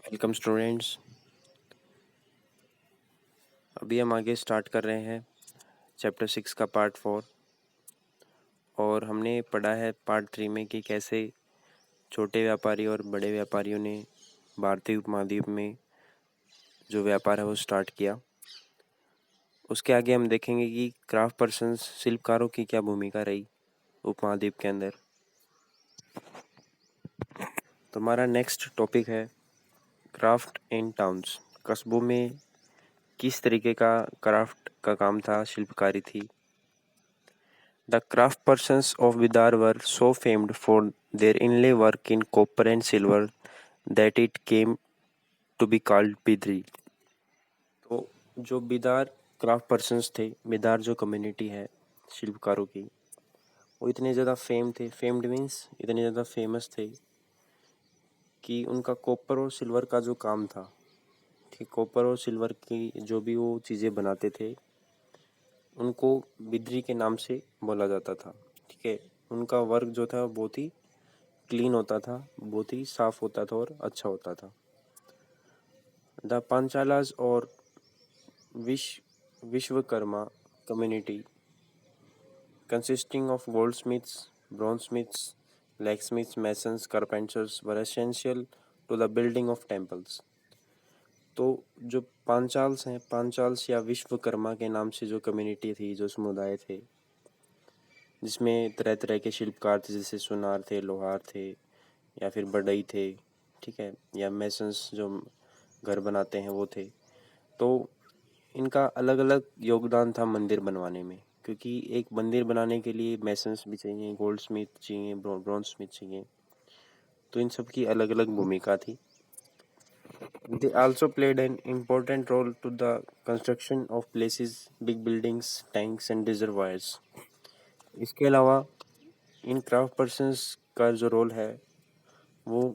Welcome students. अभी हम आगे स्टार्ट कर रहे हैं चैप्टर 6 का पार्ट 4। और हमने पढ़ा है पार्ट 3 में कि कैसे छोटे व्यापारी और बड़े व्यापारियों ने भारतीय उपमहाद्वीप में जो व्यापार है वो स्टार्ट किया। उसके आगे हम देखेंगे कि क्राफ्ट पर्सन्स शिल्पकारों की क्या भूमिका रही उपमहाद्वीप के अंदर। तो हमारा नेक्स्ट टॉपिक है क्राफ्ट इन टाउन्स। कस्बों में किस तरीके का क्राफ्ट का काम था, शिल्पकारी थी। The craftspersons of Bidar were so famed for their inlay work in copper and silver that it came to be called Bidri. तो जो बिदार क्राफ्ट पर्सन्स थे, बिदार जो कम्युनिटी है शिल्पकारों की, वो इतने ज़्यादा फेम्ड मीन्स इतने ज़्यादा फेमस थे कि उनका कॉपर और सिल्वर का जो काम था, ठीक, कॉपर और सिल्वर की जो भी वो चीज़ें बनाते थे उनको बिदरी के नाम से बोला जाता था। ठीक है, उनका वर्क जो था बहुत ही क्लीन होता था, बहुत ही साफ होता था और अच्छा होता था। द पांचालाज और Vishwakarma community consisting of goldsmiths, bronze smiths, blacksmiths, masons, carpenters were essential to the building of temples. तो जो पांचाल्स हैं, पांचाल्स या विश्वकर्मा के नाम से जो कम्युनिटी थी, जो समुदाय थे, जिसमें तरह तरह के शिल्पकार थे, जैसे सुनार थे, लोहार थे, या फिर बढ़ई थे, ठीक है, या मैसन्स जो घर बनाते हैं वो थे। तो इनका अलग अलग योगदान था मंदिर बनवाने में, क्योंकि एक मंदिर बनाने के लिए मैसन्स भी चाहिए, गोल्ड स्मिथ चाहिए, ब्रॉन्ज स्मिथ चाहिए। तो इन सब की अलग अलग भूमिका थी। They also played an important role to the construction of places, big buildings, tanks and reservoirs. इसके अलावा इन क्राफ्ट पर्सन्स का जो रोल है वो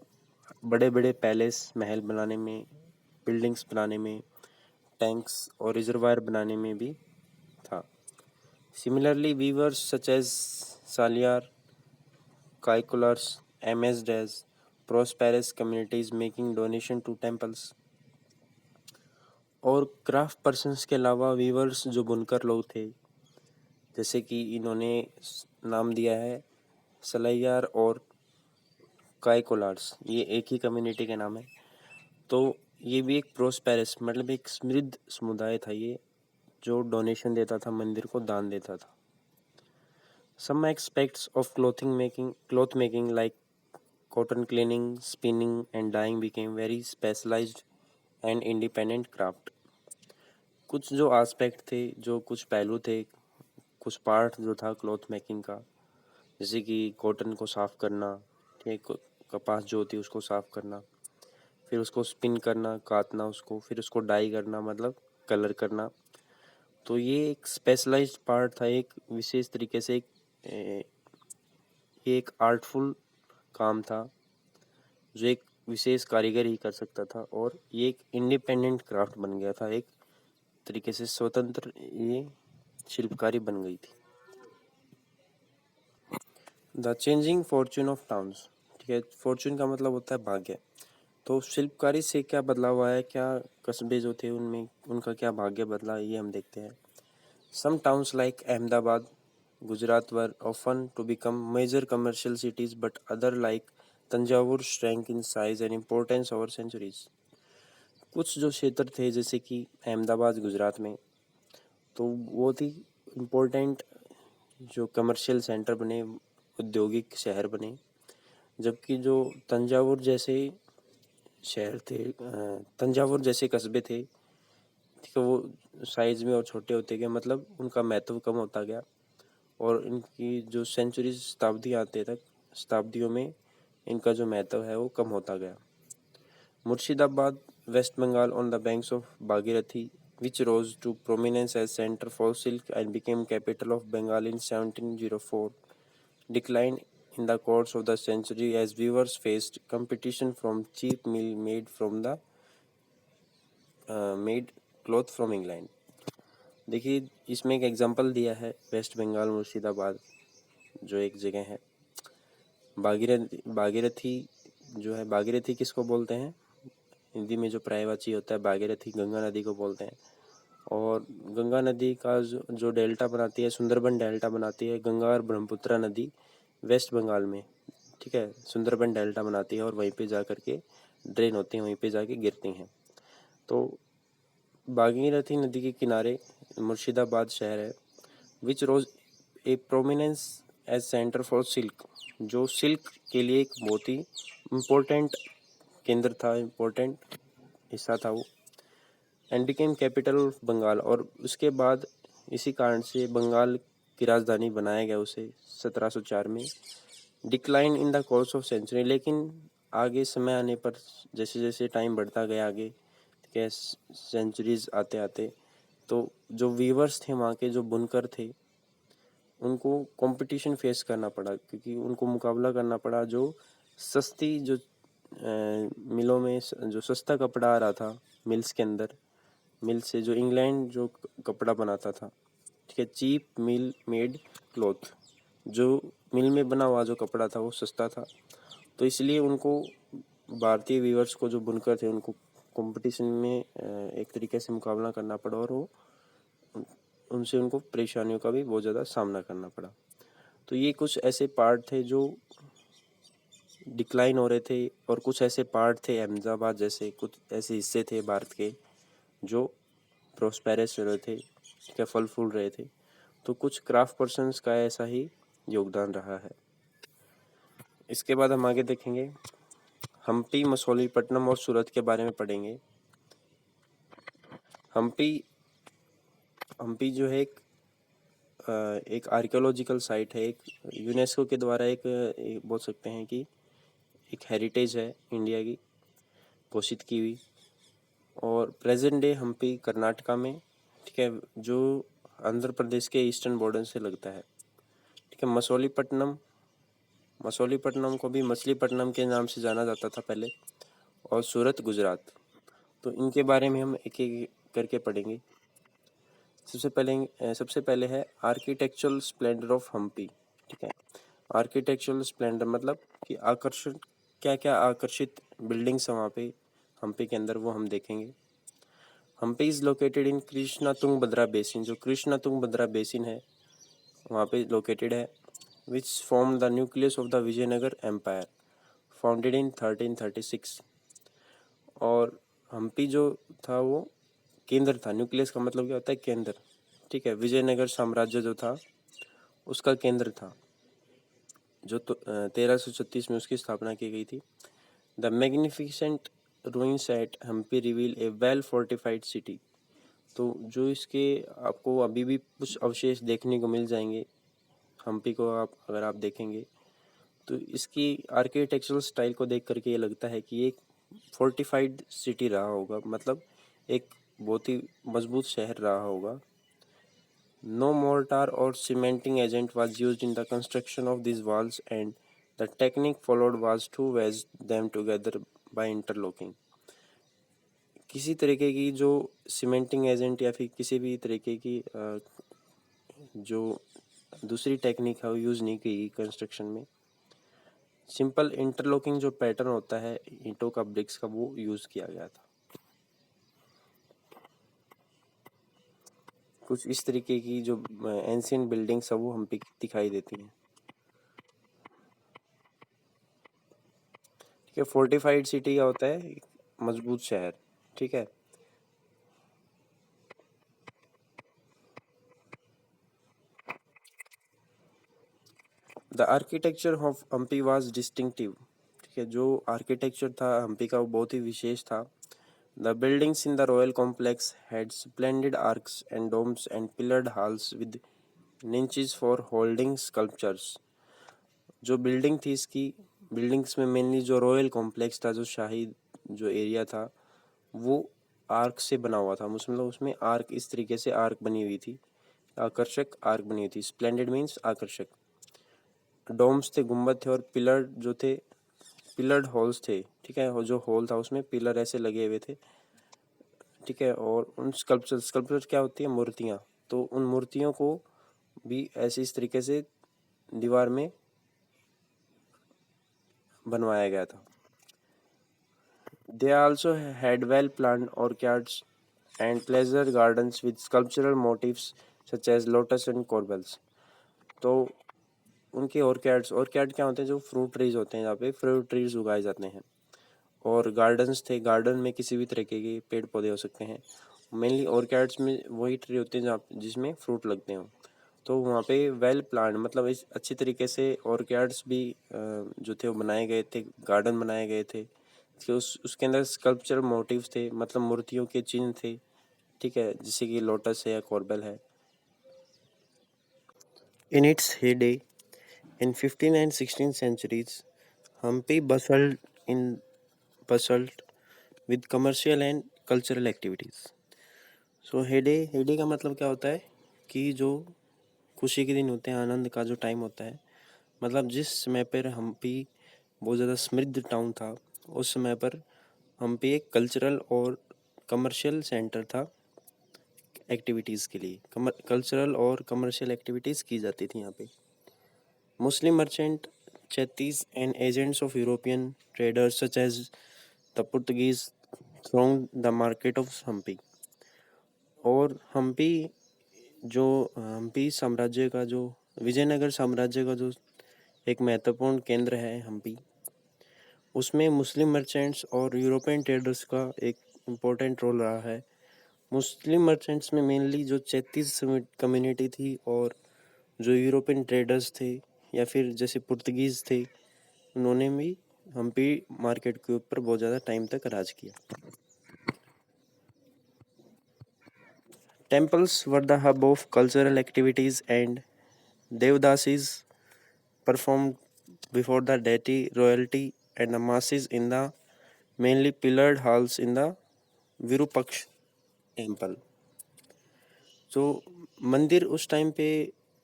बड़े बड़े पैलेस, महल बनाने में, बिल्डिंग्स बनाने में, टैंक्स और रिजर्वायर बनाने में भी था। Similarly, weavers such as Salyar, Kaikulars, amazed as prosperous communities making donation to temples। और क्राफ्ट पर्सन्स के अलावा वीवर्स जो बुनकर लोग थे, जैसे कि इन्होंने नाम दिया है सलैयार और काइकोलार्स, ये एक ही कम्युनिटी के नाम है। तो ये भी एक प्रोस्पेरस मतलब एक समृद्ध समुदाय था ये, जो डोनेशन देता था, मंदिर को दान देता था। Some aspects of cloth making like cotton cleaning, spinning and dyeing became very specialized and independent craft। कुछ जो एस्पेक्ट थे, जो कुछ पहलू थे, कुछ पार्ट जो था क्लॉथ मेकिंग का, जैसे कि कॉटन को साफ करना, ठीक, कपास जो होती है उसको साफ करना, फिर उसको स्पिन करना, काटना उसको, फिर उसको डाई करना मतलब कलर करना। तो ये एक स्पेशलाइज्ड पार्ट था, एक विशेष तरीके से ये एक आर्टफुल काम था जो एक विशेष कारीगर ही कर सकता था, और ये एक इंडिपेंडेंट क्राफ्ट बन गया था, एक तरीके से स्वतंत्र ये शिल्पकारी बन गई थी। The changing Fortune of towns, ठीक है, फॉर्चून का मतलब होता है भाग्य। तो शिल्पकारी से क्या बदलाव आया, क्या कस्बे जो थे उनमें उनका क्या भाग्य बदला, ये हम देखते हैं। Some towns like Ahmedabad, Gujarat were often to become major commercial cities, but other like Thanjavur shrank in size and importance over centuries. कुछ जो क्षेत्र थे जैसे कि अहमदाबाद गुजरात में, तो वो थी इम्पोर्टेंट जो कमर्शियल सेंटर बने, औद्योगिक शहर बने, जबकि जो तंजावुर जैसे शहर थे, तंजावुर जैसे कस्बे थे, ठीक है, वो साइज में और छोटे होते गए, मतलब उनका महत्व कम होता गया, और इनकी जो सेंचुरीज शताब्दी आते तक, शताब्दियों में इनका जो महत्व है वो कम होता गया। Murshidabad, West Bengal on the banks of Bhagirathi, which rose to prominence as center for silk and became capital of Bengal in 1704, declined in the course of the century as weavers faced competition from cheap mill made cloth from England। देखिए, इसमें एक example दिया है waste Bengal Murshidabad जो एक जगह है। भागीरथी जो है, भागीरथी किसको बोलते हैं, हिंदी में जो पर्यायवाची होता है भागीरथी, गंगा नदी को बोलते हैं। और गंगा नदी का जो डेल्टा बनाती है, सुंदरबन डेल्टा बनाती है गंगा और ब्रह्मपुत्रा नदी वेस्ट बंगाल में, ठीक है, सुंदरबन डेल्टा बनाती है और वहीं पे जा कर के ड्रेन होती हैं, वहीं पे जाके गिरती हैं। तो भागीरथी नदी के किनारे मुर्शिदाबाद शहर है, which rose a prominence as centre for silk, जो सिल्क के लिए एक बहुत ही इम्पोर्टेंट केंद्र था, इम्पोर्टेंट हिस्सा था वो। And became capital of Bengal, और उसके बाद इसी कारण से बंगाल की राजधानी बनाया गया उसे 1704 में। Decline in the course of century, लेकिन आगे समय आने पर, जैसे जैसे टाइम बढ़ता गया आगे, ठीक है, सेंचुरीज आते आते, तो जो वीवर्स थे, वहाँ के जो बुनकर थे, उनको कंपटीशन फेस करना पड़ा, क्योंकि उनको मुकाबला करना पड़ा जो सस्ती, जो मिलों में जो सस्ता कपड़ा आ रहा था मिल्स के अंदर, मिल से जो इंग्लैंड जो कपड़ा बनाता था, ठीक है, चीप मिल मेड क्लॉथ, जो मिल में बना हुआ जो कपड़ा था वो सस्ता था, तो इसलिए उनको, भारतीय वीवर्स को, जो बुनकर थे, उनको कंपटीशन में एक तरीके से मुकाबला करना पड़ा, और वो उनसे उनको परेशानियों का भी बहुत ज़्यादा सामना करना पड़ा। तो ये कुछ ऐसे पार्ट थे जो डिक्लाइन हो रहे थे, और कुछ ऐसे पार्ट थे अहमदाबाद जैसे, कुछ ऐसे हिस्से थे भारत के जो प्रोस्पेरस हो रहे थे, क्या फल फूल रहे थे। तो कुछ क्राफ्ट पर्सन्स का ऐसा ही योगदान रहा है। इसके बाद हम आगे देखेंगे, हम्पी, मछलीपट्टनम और सूरत के बारे में पढ़ेंगे। हम्पी हम्पी जो है एक आर्कियोलॉजिकल साइट है, एक यूनेस्को के द्वारा एक बोल सकते हैं कि एक हेरिटेज है इंडिया की, घोषित की हुई। और प्रेजेंट डे हम्पी कर्नाटका में, ठीक है, जो आंध्र प्रदेश के ईस्टर्न बॉर्डर से लगता है, ठीक है। मछलीपट्टनम को भी मछलीपट्टनम के नाम से जाना जाता था पहले, और सूरत गुजरात। तो इनके बारे में हम एक एक करके पढ़ेंगे। सबसे पहले है आर्किटेक्चरल स्प्लेंडर ऑफ हम्पी, ठीक है। आर्किटेक्चरल स्प्लेंडर मतलब कि आकर्षण, क्या क्या आकर्षित बिल्डिंग्स हैं वहाँ पे हम्पी के अंदर, वो हम देखेंगे। Hampi is located in Krishna Tungabhadra basin, जो कृष्णा तुंगभद्रा बेसिन है वहाँ पे लोकेटेड है, which form the nucleus of the Vijayanagara empire, founded in 1336। और हम्पी जो था वो केंद्र था, न्यूक्लियस का मतलब क्या होता है, केंद्र, ठीक है। विजयनगर साम्राज्य जो था उसका केंद्र था, जो 1336 में उसकी स्थापना की गई थी। The magnificent ruins at Hampi reveal a well fortified city, तो जो इसके आपको अभी भी कुछ अवशेष देखने को मिल जाएंगे हम्पी को, अगर आप देखेंगे तो इसकी आर्किटेक्चरल स्टाइल को देख करके ये लगता है कि एक फोर्टिफाइड सिटी रहा होगा, मतलब एक बहुत ही मजबूत शहर रहा होगा। नो मोर्टार और cementing agent was used in the construction of this walls, and the technique followed was to wedge them together by interlocking. किसी तरीके की जो सीमेंटिंग एजेंट या फिर किसी भी तरीके की जो दूसरी टेक्निक है वो यूज़ नहीं की कंस्ट्रक्शन में। सिंपल इंटरलॉकिंग जो पैटर्न होता है ईंटों का, ब्रिक्स का, वो यूज़ किया गया था। कुछ इस तरीके की जो एंशियंट बिल्डिंग्स है वो हम पे दिखाई देती हैं, ठीक है। फोर्टिफाइड सिटी का होता है मजबूत शहर, ठीक है। The architecture of Hampi was distinctive, ठीक है। जो आर्किटेक्चर था हम्पी का वो बहुत ही विशेष था। The buildings in the royal complex had splendid arches and domes and pillared halls with niches for holding sculptures. जो बिल्डिंग थी इसकी, बिल्डिंग्स में मेनली जो रॉयल कॉम्प्लेक्स था, जो शाही जो एरिया था, वो आर्क से बना हुआ था, मतलब उसमें आर्क, इस तरीके से आर्क बनी हुई थी, आकर्षक आर्क बनी हुई थी। स्प्लेंडेड मीन्स आकर्षक। डोम्स थे, गुम्बद थे, और पिलर जो थे, पिलर्ड हॉल्स थे, ठीक है। और जो हॉल था उसमें पिलर ऐसे लगे हुए थे, ठीक है। और उन स्कल्पचर क्या होती है, मूर्तियाँ, तो उन मूर्तियों को भी ऐसे इस तरीके से दीवार में बनवाया गया था। They also had well-planned orchards and pleasure gardens with sculptural motifs such as lotus and corbels. तो उनके ऑर्किड क्या होते हैं, जो फ्रूट ट्रीज होते हैं, यहाँ पे फ्रूट ट्रीज उगाए जाते हैं। और गार्डन्स थे, गार्डन में किसी भी तरीके के पेड़ पौधे हो सकते हैं। मेनली ऑर्किड्स में वही ट्री होते हैं जहाँ जिसमें फ्रूट लगते हों। तो वहाँ पे वेल प्लान मतलब इस अच्छी तरीके से ऑर्किड्स भी जो थे वो बनाए गए थे, गार्डन बनाए गए थे कि उसके अंदर स्कल्पचरल मोटिव्स थे, मतलब मूर्तियों के चिन्ह थे, ठीक है, जैसे कि लोटस है या कॉर्बल है। In its heyday in 15th and 16th centuries, Hampi bustled with commercial and cultural activities. सो हेडे का मतलब क्या होता है कि जो खुशी के दिन होते हैं, आनंद का जो टाइम होता है, मतलब जिस समय पर हम्पी बहुत ज़्यादा समृद्ध टाउन था, उस समय पर हम्पी एक कल्चरल और कमर्शियल सेंटर था। एक्टिविटीज़ के लिए कल्चरल और कमर्शियल एक्टिविटीज़ की जाती थी यहाँ पे। Muslim merchant Chettis and agents of European traders such as the Portuguese throng the market of Hampi. और हम्पी साम्राज्य का जो विजयनगर साम्राज्य का जो एक महत्वपूर्ण केंद्र है हम्पी, उसमें मुस्लिम मर्चेंट्स और यूरोपियन ट्रेडर्स का एक इम्पोर्टेंट रोल रहा है। मुस्लिम मर्चेंट्स में मेनली जो चेतीस कम्युनिटी थी, और जो यूरोपियन ट्रेडर्स थे या फिर जैसे पुर्तगीज़ थे, उन्होंने भी हम्पी मार्केट के ऊपर बहुत ज़्यादा टाइम तक राज किया। Temples were the hub of cultural activities and devadasis performed before the deity, royalty, and the masses in the mainly pillared halls in the Virupaksh temple. तो मंदिर उस टाइम पे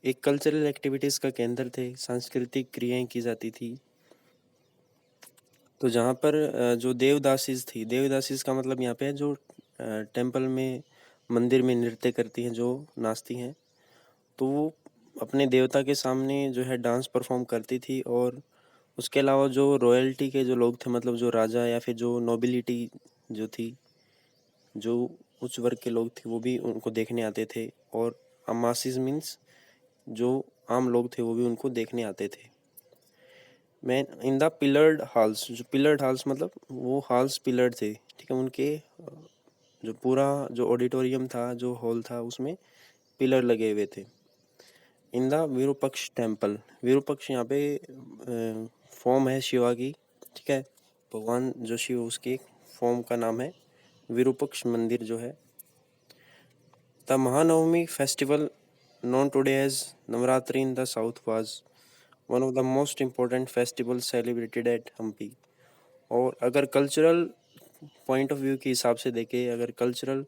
एक कल्चरल एक्टिविटीज़ का केंद्र थे, सांस्कृतिक क्रियाएं की जाती थी। तो जहाँ पर जो देवदासीज थी, देवदासीज का मतलब यहाँ पे है जो टेम्पल में मंदिर में नृत्य करती हैं, जो नाचती हैं, तो वो अपने देवता के सामने जो है डांस परफॉर्म करती थी। और उसके अलावा जो रॉयल्टी के जो लोग थे, मतलब जो राजा या फिर जो नोबिलिटी जो थी, जो उच्च वर्ग के लोग थे, वो भी उनको देखने आते थे। और अमासिस मीन्स जो आम लोग थे, वो भी उनको देखने आते थे। मैं इन द पिलर्ड हॉल्स, जो पिलर्ड हॉल्स मतलब वो हॉल्स पिलर्ड थे, ठीक है, उनके जो पूरा जो ऑडिटोरियम था, जो हॉल था, उसमें पिलर लगे हुए थे। In the Virupaksha temple, Virupaksha यहाँ पे फॉर्म है शिवा की, ठीक है, भगवान जो शिव, उसकी फॉर्म का नाम है विरूपक्ष मंदिर जो है। The Mahanavami festival known today as Navratri in the South was one of the most important festivals celebrated at Hampi. और अगर कल्चरल पॉइंट ऑफ व्यू के हिसाब से देखें, अगर कल्चरल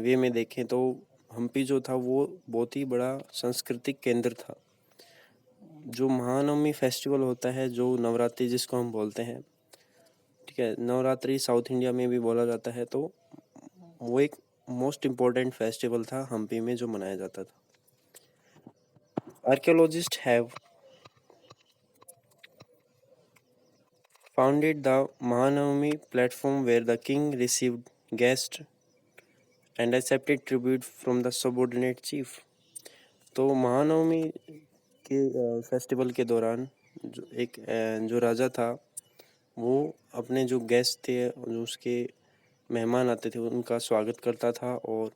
वे में देखें, तो हम्पी जो था वो बहुत ही बड़ा सांस्कृतिक केंद्र था। जो महानवमी फेस्टिवल होता है, जो नवरात्रि जिसको हम बोलते हैं, ठीक है, नवरात्रि साउथ इंडिया में भी बोला जाता है, तो वो एक मोस्ट इम्पोर्टेंट फेस्टिवल था हम्पी में जो मनाया जाता था। Archaeologist have founded the Mahanavami platform where the king received guests and accepted tribute from the subordinate chief. तो महानवमी के फेस्टिवल के दौरान जो राजा था, वो अपने जो गेस्ट थे, जो उसके मेहमान आते थे, उनका स्वागत करता था। और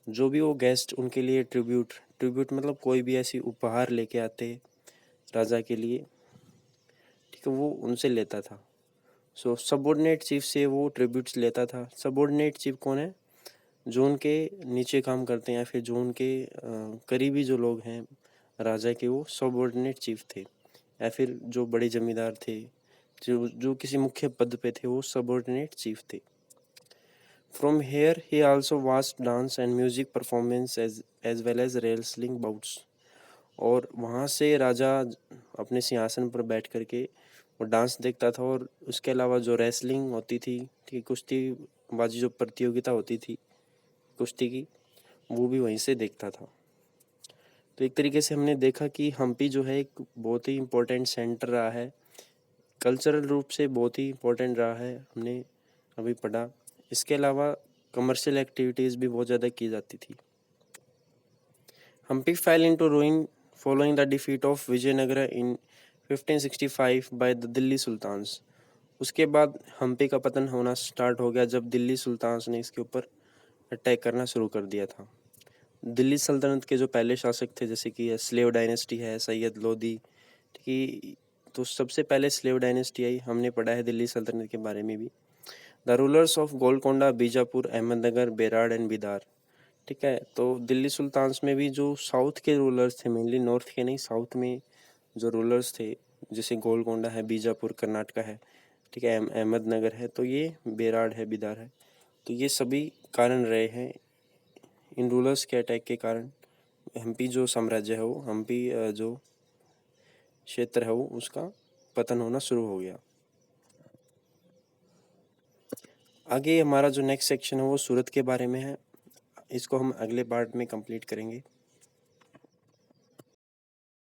जो भी वो गेस्ट उनके लिए ट्रिब्यूट मतलब कोई भी ऐसी उपहार लेके आते राजा के लिए, ठीक है, वो उनसे लेता था। सो सबऑर्डिनेट चीफ से वो ट्रिब्यूट्स लेता था। सबऑर्डिनेट चीफ कौन है? जो उनके नीचे काम करते हैं या फिर जो उनके करीबी जो लोग हैं राजा के, वो सबऑर्डिनेट चीफ थे। या फिर जो बड़े जमींदार थे, जो किसी मुख्य पद पे थे, वो सबऑर्डिनेट चीफ थे। From here he also watched dance and music performance as well as wrestling bouts. और वहाँ से राजा अपने सिंहासन पर बैठ करके वो डांस देखता था। और उसके अलावा जो रेसलिंग होती थी, ठीक है, कुश्ती बाजी जो प्रतियोगिता होती थी कुश्ती की, वो भी वहीं से देखता था। तो एक तरीके से हमने देखा कि हम्पी जो है एक बहुत ही इम्पोर्टेंट सेंटर रहा है कल्चरल रूप से बहुत ही इम्पोर्टेंट रहा है, हमने अभी पढ़ा। इसके अलावा कमर्शियल एक्टिविटीज़ भी बहुत ज़्यादा की जाती थी। Hampi fell into ruin following the defeat of Vijayanagara in 1565 by the Delhi sultans. उसके बाद हम्पी का पतन होना स्टार्ट हो गया जब दिल्ली सुल्तान्स ने इसके ऊपर अटैक करना शुरू कर दिया था। दिल्ली सल्तनत के जो पहले शासक थे, जैसे कि स्लेव डायनेस्टी है, सैयद लोदी, ठीक है, तो सबसे पहले स्लेव डायनेस्टी आई, हमने पढ़ा है दिल्ली सल्तनत के बारे में भी। The rulers of Golconda, Bijapur, Ahmadnagar, Berar and Bidar, ठीक है। तो दिल्ली सुल्तान्स में भी जो साउथ के रूलर्स थे, मेनली नॉर्थ के नहीं, साउथ में जो रूलर्स थे, जैसे गोलकोंडा है, बीजापुर कर्नाटका है, ठीक है, अहमदनगर है, तो ये बेराड़ है, बिदार है, तो ये सभी कारण रहे हैं इन रूलर्स के अटैक के कारण हम्पी जो साम्राज्य है वो, हम्पी जो क्षेत्र है वो, उसका पतन होना शुरू हो गया। आगे हमारा जो नेक्स्ट सेक्शन है वो सूरत के बारे में है। इसको हम अगले पार्ट में कंप्लीट करेंगे।